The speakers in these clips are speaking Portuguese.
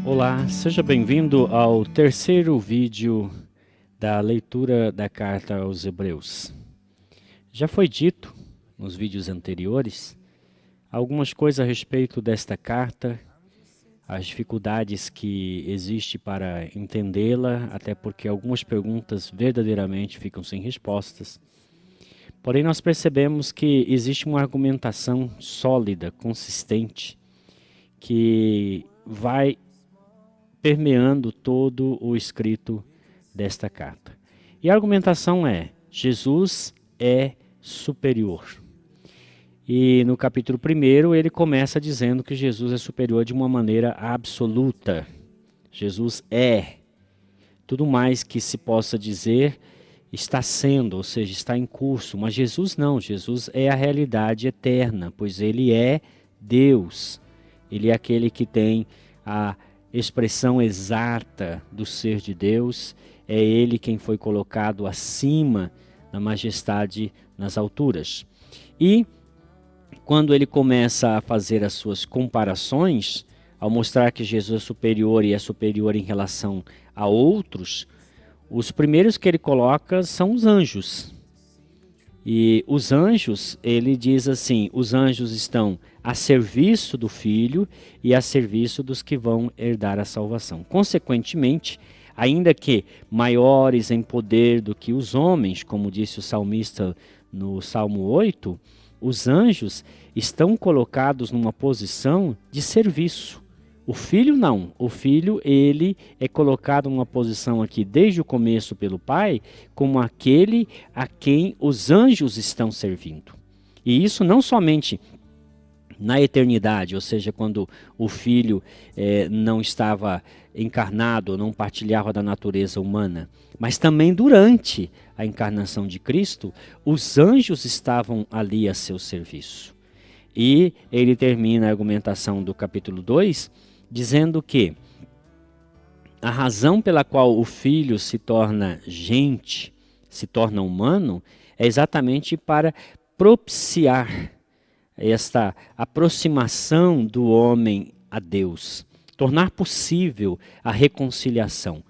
Olá, seja bem-vindo ao terceiro vídeo da leitura da carta aos Hebreus. Já foi dito nos vídeos anteriores algumas coisas a respeito desta carta, as dificuldades que existem para entendê-la, até porque algumas perguntas verdadeiramente ficam sem respostas. Porém, nós percebemos que existe uma argumentação sólida, consistente, que vai permeando todo o escrito desta carta. E a argumentação é: Jesus é superior. E no capítulo 1 ele começa dizendo que Jesus é superior de uma maneira absoluta. Jesus é. Tudo mais que se possa dizer está sendo, ou seja, está em curso. Mas Jesus não, Jesus é a realidade eterna, pois ele é Deus. Ele é aquele que tem a expressão exata do ser de Deus, é ele quem foi colocado acima da majestade nas alturas. E quando ele começa a fazer as suas comparações, ao mostrar que Jesus é superior e é superior em relação a outros, os primeiros que ele coloca são os anjos. E os anjos, ele diz assim, os anjos estão a serviço do Filho e a serviço dos que vão herdar a salvação. Consequentemente, ainda que maiores em poder do que os homens, como disse o salmista no Salmo 8, os anjos estão colocados numa posição de serviço. O Filho não. O Filho, ele é colocado numa posição aqui desde o começo pelo Pai, como aquele a quem os anjos estão servindo. E isso não somente na eternidade, ou seja, quando o Filho não estava encarnado, não partilhava da natureza humana, mas também durante a encarnação de Cristo, os anjos estavam ali a seu serviço. E ele termina a argumentação do capítulo 2, dizendo que a razão pela qual o Filho se torna gente, se torna humano, é exatamente para propiciar esta aproximação do homem a Deus, tornar possível a reconciliação.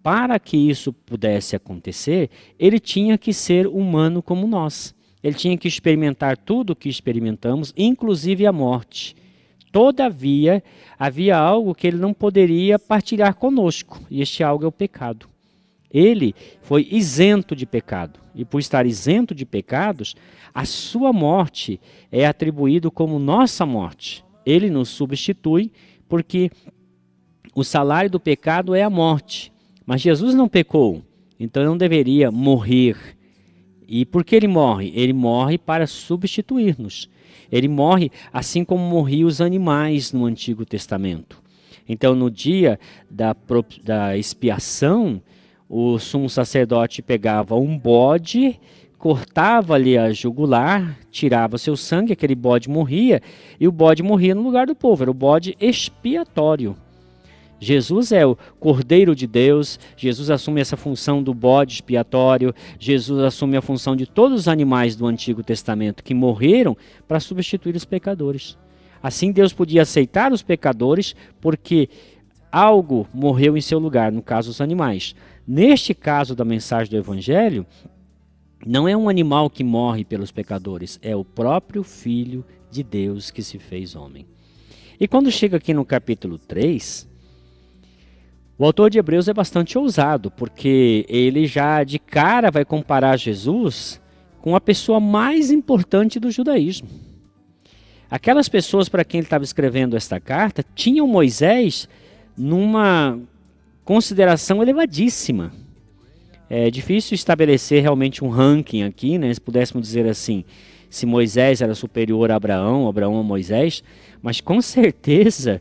Para que isso pudesse acontecer, ele tinha que ser humano como nós. Ele tinha que experimentar tudo o que experimentamos, inclusive a morte. Todavia, havia algo que ele não poderia partilhar conosco, e este algo é o pecado. Ele foi isento de pecado, e por estar isento de pecados, a sua morte é atribuído como nossa morte. Ele nos substitui, porque o salário do pecado é a morte. Mas Jesus não pecou, então não deveria morrer. E por que ele morre? Ele morre para substituir-nos. Ele morre assim como morriam os animais no Antigo Testamento. Então, no dia da expiação, o sumo sacerdote pegava um bode, cortava-lhe a jugular, tirava seu sangue, aquele bode morria, e o bode morria no lugar do povo, era o bode expiatório. Jesus é o Cordeiro de Deus, Jesus assume essa função do bode expiatório, Jesus assume a função de todos os animais do Antigo Testamento que morreram para substituir os pecadores. Assim Deus podia aceitar os pecadores porque algo morreu em seu lugar, no caso os animais. Neste caso da mensagem do Evangelho, não é um animal que morre pelos pecadores, é o próprio Filho de Deus que se fez homem. E quando chega aqui no capítulo 3... o autor de Hebreus é bastante ousado, porque ele já de cara vai comparar Jesus com a pessoa mais importante do judaísmo. Aquelas pessoas para quem ele estava escrevendo esta carta tinham Moisés numa consideração elevadíssima. É difícil estabelecer realmente um ranking aqui, né? Se pudéssemos dizer assim, se Moisés era superior a Abraão, Abraão a Moisés, mas com certeza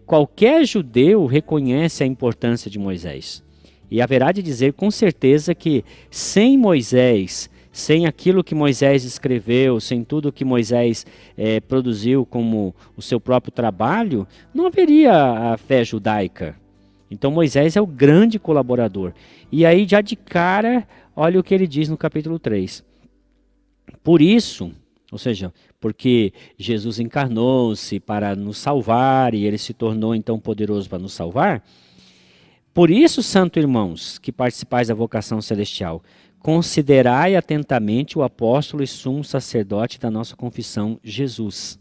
qualquer judeu reconhece a importância de Moisés. E haverá de dizer com certeza que sem Moisés, sem aquilo que Moisés escreveu, sem tudo que Moisés produziu como o seu próprio trabalho, não haveria a fé judaica. Então Moisés é o grande colaborador. E aí já de cara, olha o que ele diz no capítulo 3. Por isso, Ou seja, porque Jesus encarnou-se para nos salvar e ele se tornou então poderoso para nos salvar. Por isso, santo irmãos, que participais da vocação celestial, considerai atentamente o apóstolo e sumo sacerdote da nossa confissão, Jesus,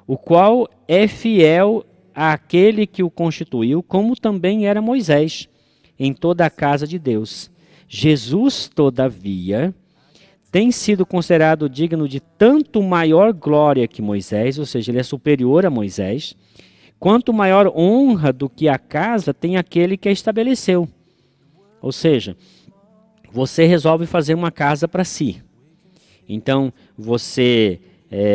o qual é fiel àquele que o constituiu, como também era Moisés, em toda a casa de Deus. Jesus, todavia, tem sido considerado digno de tanto maior glória que Moisés, ou seja, ele é superior a Moisés, quanto maior honra do que a casa tem aquele que a estabeleceu. Ou seja, você resolve fazer uma casa para si. Então, você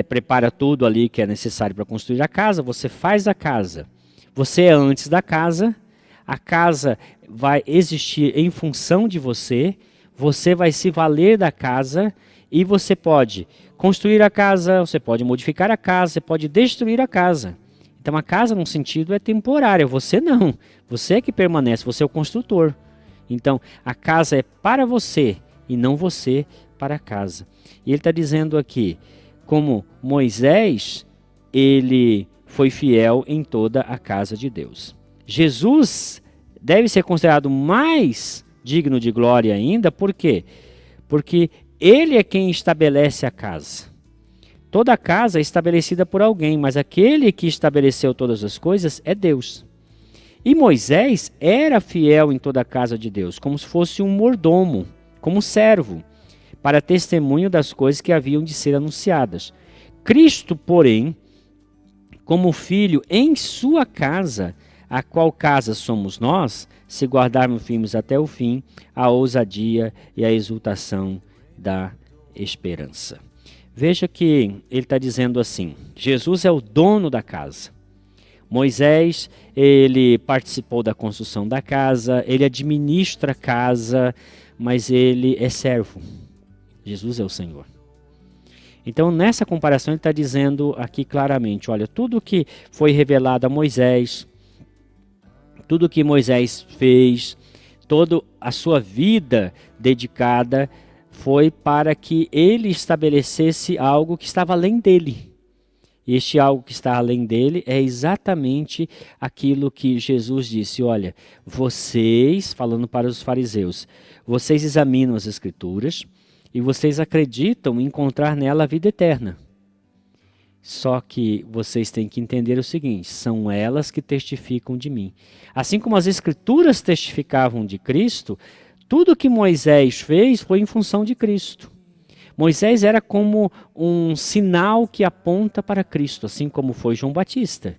prepara tudo ali que é necessário para construir a casa, você faz a casa. Você é antes da casa, a casa vai existir em função de você, você vai se valer da casa e você pode construir a casa, você pode modificar a casa, você pode destruir a casa. Então a casa, num sentido, é temporária, você não. Você é que permanece, você é o construtor. Então a casa é para você e não você para a casa. E ele está dizendo aqui, como Moisés, ele foi fiel em toda a casa de Deus. Jesus deve ser considerado mais digno de glória ainda, por quê? Porque ele é quem estabelece a casa. Toda casa é estabelecida por alguém, mas aquele que estabeleceu todas as coisas é Deus. E Moisés era fiel em toda a casa de Deus, como se fosse um mordomo, como servo, para testemunho das coisas que haviam de ser anunciadas. Cristo, porém, como filho em sua casa, a qual casa somos nós, se guardarmos firmes até o fim, a ousadia e a exultação da esperança. Veja que ele está dizendo assim, Jesus é o dono da casa. Moisés, ele participou da construção da casa, ele administra a casa, mas ele é servo. Jesus é o Senhor. Então, nessa comparação, ele está dizendo aqui claramente, olha, tudo que foi revelado a Moisés, tudo que Moisés fez, toda a sua vida dedicada foi para que ele estabelecesse algo que estava além dele. E este algo que está além dele é exatamente aquilo que Jesus disse, olha, vocês, falando para os fariseus, vocês examinam as Escrituras e vocês acreditam encontrar nela a vida eterna. Só que vocês têm que entender o seguinte, são elas que testificam de mim. Assim como as Escrituras testificavam de Cristo, tudo que Moisés fez foi em função de Cristo. Moisés era como um sinal que aponta para Cristo, assim como foi João Batista.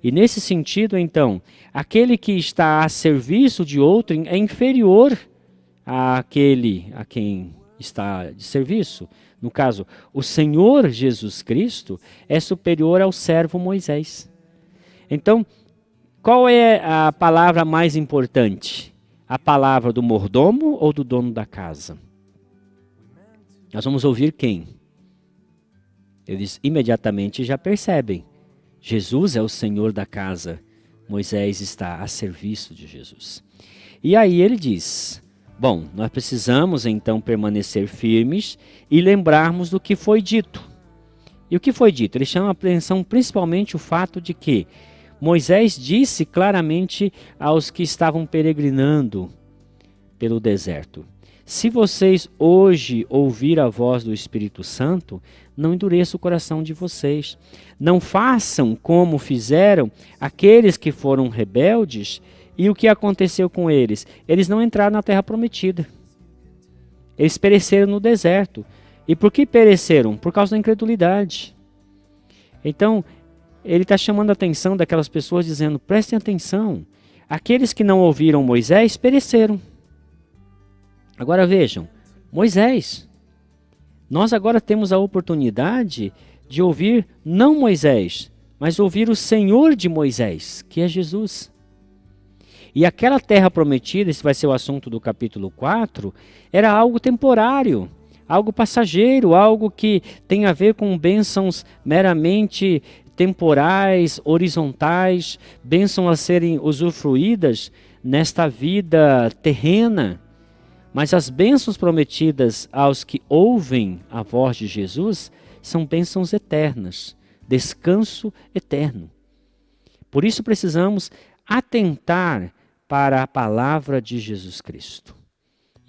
E nesse sentido, então, aquele que está a serviço de outro é inferior àquele a quem está de serviço. No caso, o Senhor Jesus Cristo é superior ao servo Moisés. Então, qual é a palavra mais importante? A palavra do mordomo ou do dono da casa? Nós vamos ouvir quem? Eles imediatamente já percebem. Jesus é o Senhor da casa. Moisés está a serviço de Jesus. E aí ele diz, bom, nós precisamos então permanecer firmes e lembrarmos do que foi dito. E o que foi dito? Ele chama a atenção principalmente o fato de que Moisés disse claramente aos que estavam peregrinando pelo deserto, se vocês hoje ouvir a voz do Espírito Santo, não endureça o coração de vocês. Não façam como fizeram aqueles que foram rebeldes. E o que aconteceu com eles? Eles não entraram na terra prometida. Eles pereceram no deserto. E por que pereceram? Por causa da incredulidade. Então, ele está chamando a atenção daquelas pessoas dizendo, prestem atenção, aqueles que não ouviram Moisés pereceram. Agora vejam, Moisés, nós agora temos a oportunidade de ouvir não Moisés, mas ouvir o Senhor de Moisés, que é Jesus. E aquela terra prometida, esse vai ser o assunto do capítulo 4, era algo temporário, algo passageiro, algo que tem a ver com bênçãos meramente temporais, horizontais, bênçãos a serem usufruídas nesta vida terrena. Mas as bênçãos prometidas aos que ouvem a voz de Jesus são bênçãos eternas, descanso eterno. Por isso precisamos atentar para a palavra de Jesus Cristo.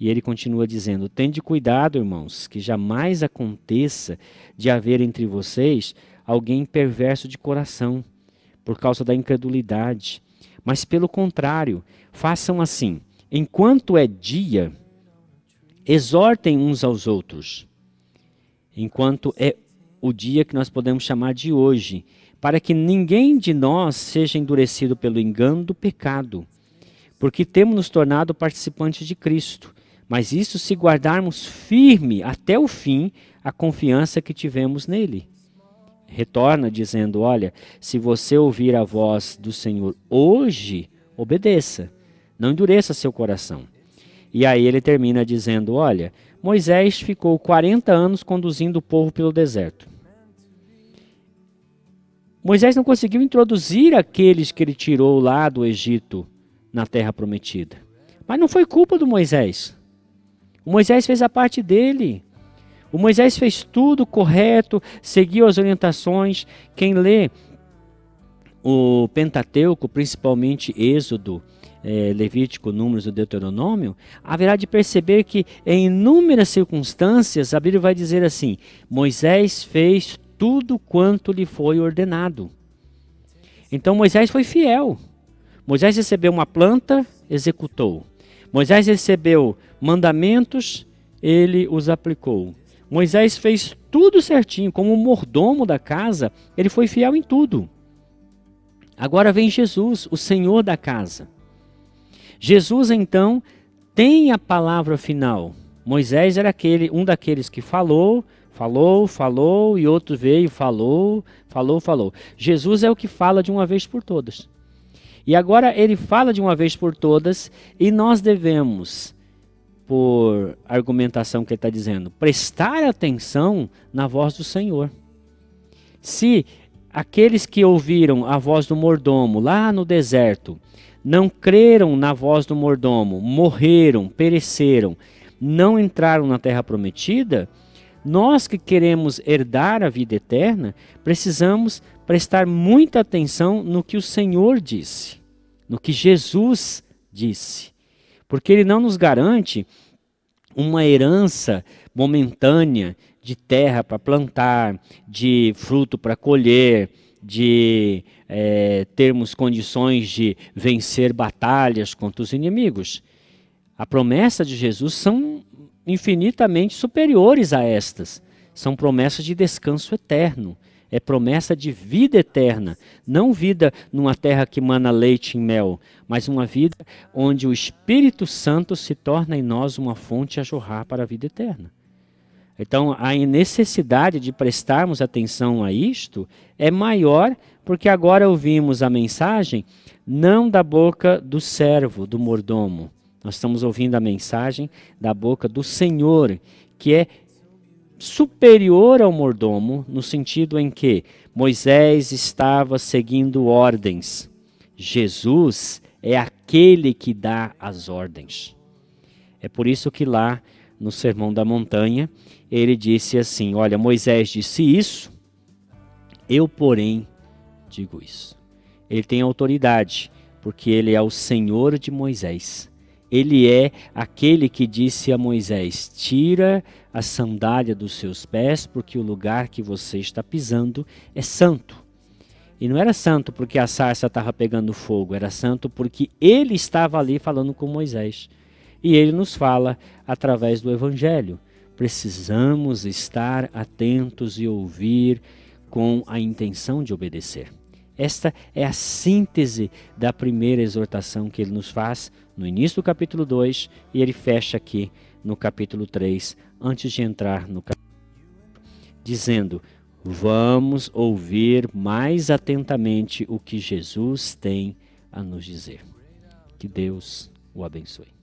E ele continua dizendo: tende cuidado, irmãos, que jamais aconteça de haver entre vocês alguém perverso de coração, por causa da incredulidade. Mas pelo contrário, façam assim: enquanto é dia, exortem uns aos outros. Enquanto é o dia que nós podemos chamar de hoje, para que ninguém de nós seja endurecido pelo engano do pecado, porque temos nos tornado participantes de Cristo. Mas isso se guardarmos firme até o fim a confiança que tivemos nele. Retorna dizendo: olha, se você ouvir a voz do Senhor hoje, obedeça, não endureça seu coração. E aí ele termina dizendo: olha, Moisés ficou 40 anos conduzindo o povo pelo deserto. Moisés não conseguiu introduzir aqueles que ele tirou lá do Egito na terra prometida. Mas não foi culpa do Moisés. O Moisés fez a parte dele. O Moisés fez tudo correto, seguiu as orientações. Quem lê o Pentateuco, principalmente Êxodo, Levítico, Números e Deuteronômio, haverá de perceber que em inúmeras circunstâncias a Bíblia vai dizer assim: Moisés fez tudo quanto lhe foi ordenado. Então Moisés foi fiel. Moisés recebeu uma planta, executou. Moisés recebeu mandamentos, ele os aplicou. Moisés fez tudo certinho, como mordomo da casa, ele foi fiel em tudo. Agora vem Jesus, o Senhor da casa. Jesus, então, tem a palavra final. Moisés era um daqueles que falou, e outro veio, falou. Jesus é o que fala de uma vez por todas. E agora ele fala de uma vez por todas, e nós devemos, por argumentação que ele está dizendo, prestar atenção na voz do Senhor. Se aqueles que ouviram a voz do mordomo lá no deserto, não creram na voz do mordomo, morreram, pereceram, não entraram na terra prometida, nós que queremos herdar a vida eterna, precisamos prestar muita atenção no que o Senhor disse, no que Jesus disse. Porque ele não nos garante uma herança momentânea de terra para plantar, de fruto para colher, de termos condições de vencer batalhas contra os inimigos. A promessa de Jesus são infinitamente superiores a estas. São promessas de descanso eterno. É promessa de vida eterna. Não vida numa terra que mana leite e mel, mas uma vida onde o Espírito Santo se torna em nós uma fonte a jorrar para a vida eterna. Então, a necessidade de prestarmos atenção a isto é maior, porque agora ouvimos a mensagem não da boca do servo, do mordomo. Nós estamos ouvindo a mensagem da boca do Senhor, que é superior ao mordomo, no sentido em que Moisés estava seguindo ordens. Jesus é aquele que dá as ordens. É por isso que lá no Sermão da Montanha, ele disse assim: olha, Moisés disse isso, eu, porém, digo isso. Ele tem autoridade, porque ele é o Senhor de Moisés. Ele é aquele que disse a Moisés: tira a sandália dos seus pés, porque o lugar que você está pisando é santo. E não era santo porque a sarça estava pegando fogo, era santo porque ele estava ali falando com Moisés. E ele nos fala através do Evangelho. Precisamos estar atentos e ouvir com a intenção de obedecer. Esta é a síntese da primeira exortação que ele nos faz no início do capítulo 2 e ele fecha aqui no capítulo 3, antes de entrar no capítulo 4, dizendo: vamos ouvir mais atentamente o que Jesus tem a nos dizer. Que Deus o abençoe.